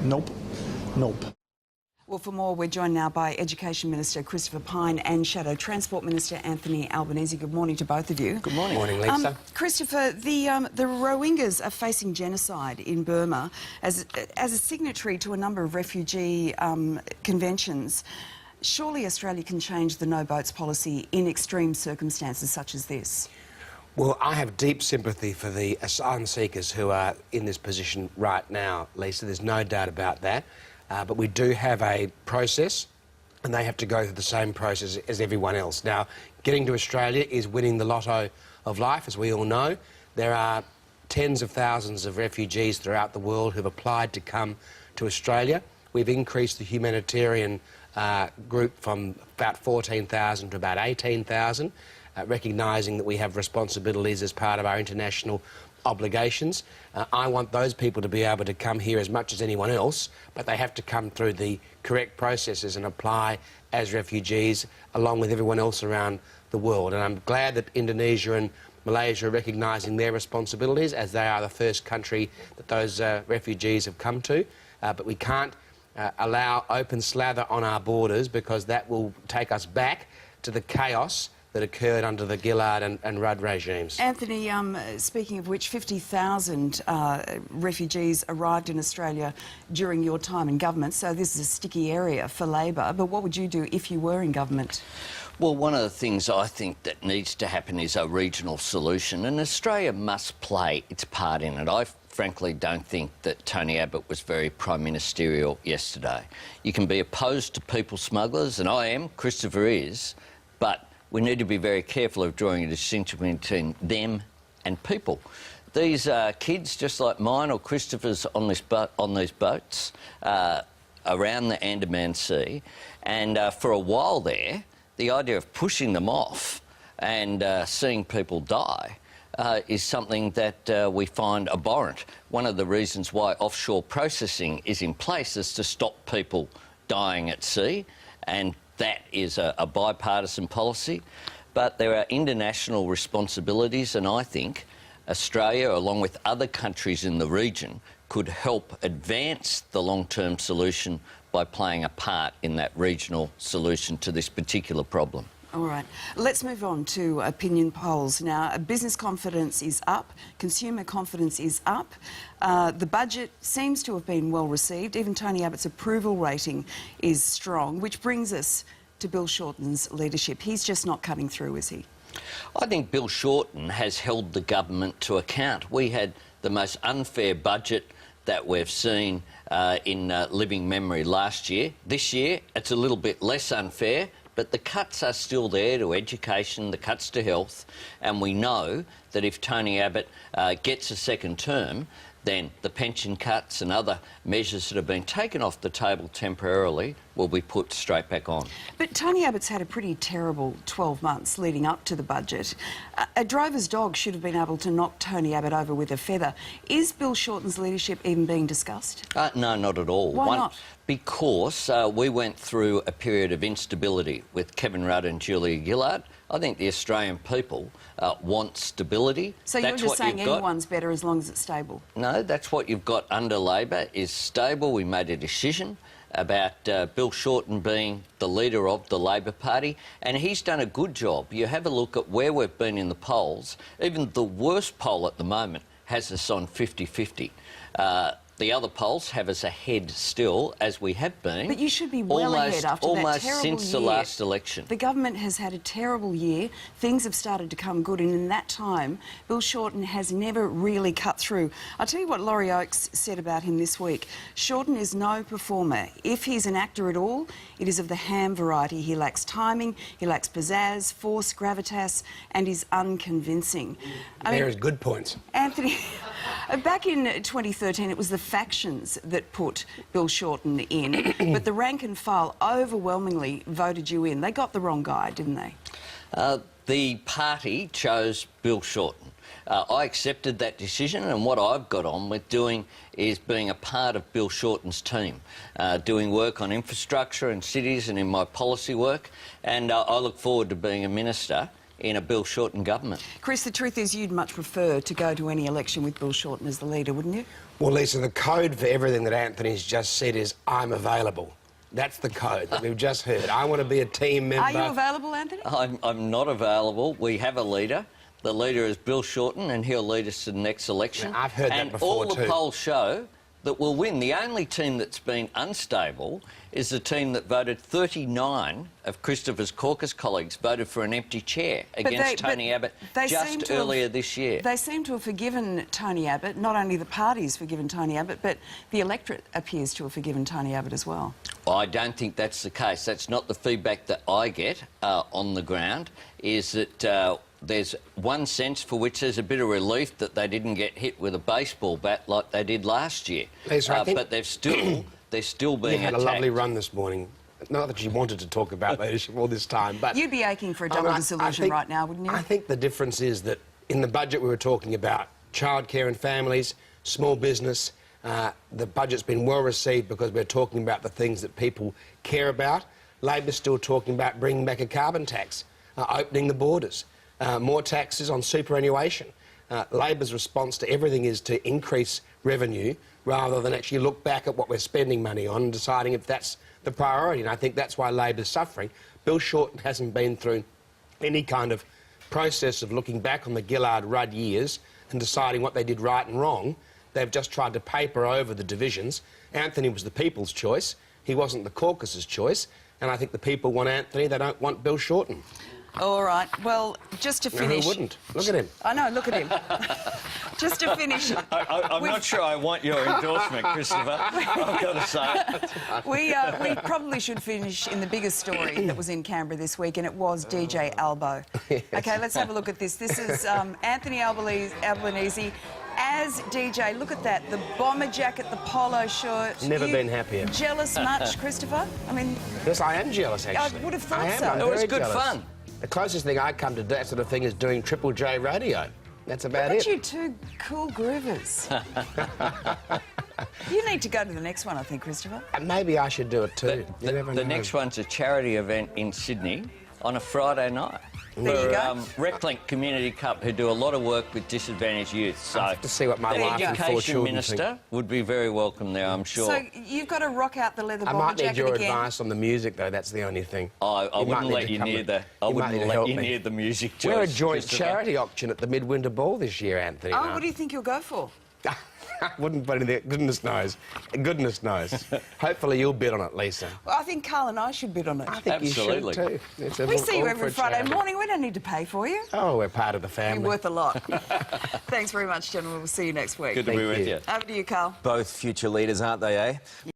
Nope. Nope. Well, for more, we're joined now by Education Minister Christopher Pyne and Shadow Transport Minister Anthony Albanese. Good morning to both of you. Good morning. Morning, Lisa. Christopher, the Rohingyas are facing genocide in Burma as a signatory to a number of refugee conventions. Surely Australia can change the no boats policy in extreme circumstances such as this. Well, I have deep sympathy for the asylum seekers who are in this position right now, Lisa. There's no doubt about that. But we do have a process, and they have to go through the same process as everyone else. Now, getting to Australia is winning the lotto of life, as we all know. There are tens of thousands of refugees throughout the world who've applied to come to Australia. We've increased the humanitarian group from about 14,000 to about 18,000, recognising that we have responsibilities as part of our international obligations. I want those people to be able to come here as much as anyone else, but they have to come through the correct processes and apply as refugees along with everyone else around the world. And I'm glad that Indonesia and Malaysia are recognising their responsibilities, as they are the first country that those refugees have come to. But we can't allow open slather on our borders, because that will take us back to the chaos that occurred under the Gillard and Rudd regimes. Anthony, speaking of which, 50,000 refugees arrived in Australia during your time in government, so this is a sticky area for Labor. But what would you do if you were in government? Well, one of the things I think that needs to happen is a regional solution, and Australia must play its part in it. I frankly don't think that Tony Abbott was very prime ministerial yesterday. You can be opposed to people smugglers, and I am, Christopher is, but we need to be very careful of drawing a distinction between them and people. These kids, just like mine or Christopher's on these boats around the Andaman Sea, and for a while there, the idea of pushing them off and seeing people die is something that we find abhorrent. One of the reasons why offshore processing is in place is to stop people dying at sea, and that is a bipartisan policy. But there are international responsibilities, and I think Australia, along with other countries in the region, could help advance the long-term solution by playing a part in that regional solution to this particular problem. All right. Let's move on to opinion polls. Now, business confidence is up, consumer confidence is up. The budget seems to have been well received. Even Tony Abbott's approval rating is strong, which brings us to Bill Shorten's leadership. He's just not cutting through, is he? I think Bill Shorten has held the government to account. We had the most unfair budget that we've seen in living memory last year. This year, it's a little bit less unfair, but the cuts are still there to education, the cuts to health, and we know that if Tony Abbott gets a second term, then the pension cuts and other measures that have been taken off the table temporarily will be put straight back on. But Tony Abbott's had a pretty terrible 12 months leading up to the budget. A drover's dog should have been able to knock Tony Abbott over with a feather. Is Bill Shorten's leadership even being discussed? No, not at all. Why not? Because we went through a period of instability with Kevin Rudd and Julia Gillard. I think the Australian people want stability. So you're just saying anyone's better as long as it's stable? No, that's what you've got under Labor, is stable. We made a decision about Bill Shorten being the leader of the Labor Party, and he's done a good job. You have a look at where we've been in the polls. Even the worst poll at the moment has us on 50-50. The other polls have us ahead still, as we have been. But you should be well ahead after that terrible year. Almost since the last election. The government has had a terrible year. Things have started to come good, and in that time, Bill Shorten has never really cut through. I'll tell you what Laurie Oakes said about him this week. Shorten is no performer. If he's an actor at all, it is of the ham variety. He lacks timing, he lacks pizzazz, force, gravitas, and is unconvincing. There's good points. Anthony, back in 2013, it was the factions that put Bill Shorten in, but the rank and file overwhelmingly voted you in. They got the wrong guy, didn't they? The party chose Bill Shorten. I accepted that decision, and what I've got on with doing is being a part of Bill Shorten's team, doing work on infrastructure in cities and in my policy work, and I look forward to being a minister in a Bill Shorten government. Chris, the truth is you'd much prefer to go to any election with Bill Shorten as the leader, wouldn't you? Well, Lisa, the code for everything that Anthony's just said is I'm available. That's the code that we've just heard. I want to be a team member. Are you available, Anthony? I'm not available. We have a leader. The leader is Bill Shorten, and he'll lead us to the next election. Yeah, I've heard that before And all the polls show that we'll win. The only team that's been unstable is the team that voted 39 of Christopher's caucus colleagues voted for an empty chair against Tony Abbott just earlier this year. They seem to have forgiven Tony Abbott. Not only the party's forgiven Tony Abbott, but the electorate appears to have forgiven Tony Abbott as well. I don't think that's the case. That's not the feedback that I get on the ground, is that there's one sense for which there's a bit of relief that they didn't get hit with a baseball bat like they did last year. Lisa, I think but they're still being you had attacked. a lovely run this morning. Not that you wanted to talk about leadership all this time, but... You'd be aching for a double dissolution right now, wouldn't you? I think the difference is that in the budget we were talking about childcare and families, small business, the budget's been well received because we're talking about the things that people care about. Labor's still talking about bringing back a carbon tax, opening the borders, more taxes on superannuation. Labor's response to everything is to increase revenue rather than actually look back at what we're spending money on and deciding if that's the priority. And I think that's why Labor's suffering. Bill Shorten hasn't been through any kind of process of looking back on the Gillard-Rudd years and deciding what they did right and wrong. They've just tried to paper over the divisions. Anthony was the people's choice. He wasn't the caucus's choice. And I think the people want Anthony. They don't want Bill Shorten. All right. Well, just to finish... Who wouldn't? Look at him. I know, look at him. Just to finish... I'm not sure I want your endorsement, Christopher. I've got to say. We probably should finish in the biggest story that was in Canberra this week, and it was DJ Albo. Yes. OK, let's have a look at this. This is Anthony Albanese as DJ. Look at that. The bomber jacket, the polo shirt. Never been happier. Jealous much, Christopher? I mean... Yes, I am jealous, actually. I would have thought I am. so. I'm It was very good jealous. fun. The closest thing I come to that sort of thing is doing Triple J radio. That's about Look at it. you two cool groovers. You need to go to the next one, I think, Christopher. And maybe I should do it too. You never The know. next one's a charity event in Sydney on a Friday night. There you go. Reclink Community Cup, who do a lot of work with disadvantaged youth. So I'll have to see what my the wife and 4 Education children Minister think. would be very welcome there, I'm sure. So you've got to rock out the leather I bomber might need jacket your again. advice on the music, though. That's the only thing. I You might wouldn't need let to you come near and- the. I you might wouldn't need to let help you me. near the music. We're a choice, joint Christopher. charity auction at the Midwinter Ball this year, Anthony. Oh, what do you think you'll go for? I wouldn't put anything. Goodness knows. Goodness knows. Hopefully you'll bid on it, Lisa. Well, I think Carl and I should bid on it. I think Absolutely. you should too. It's We see you all every for Friday charity. morning. We don't need to pay for you. Oh, we're part of the You're family. worth a lot. Thanks very much, gentlemen. We'll see you next week. Good to be Thank with you. you. Over to you, Carl. Both future leaders, aren't they, eh?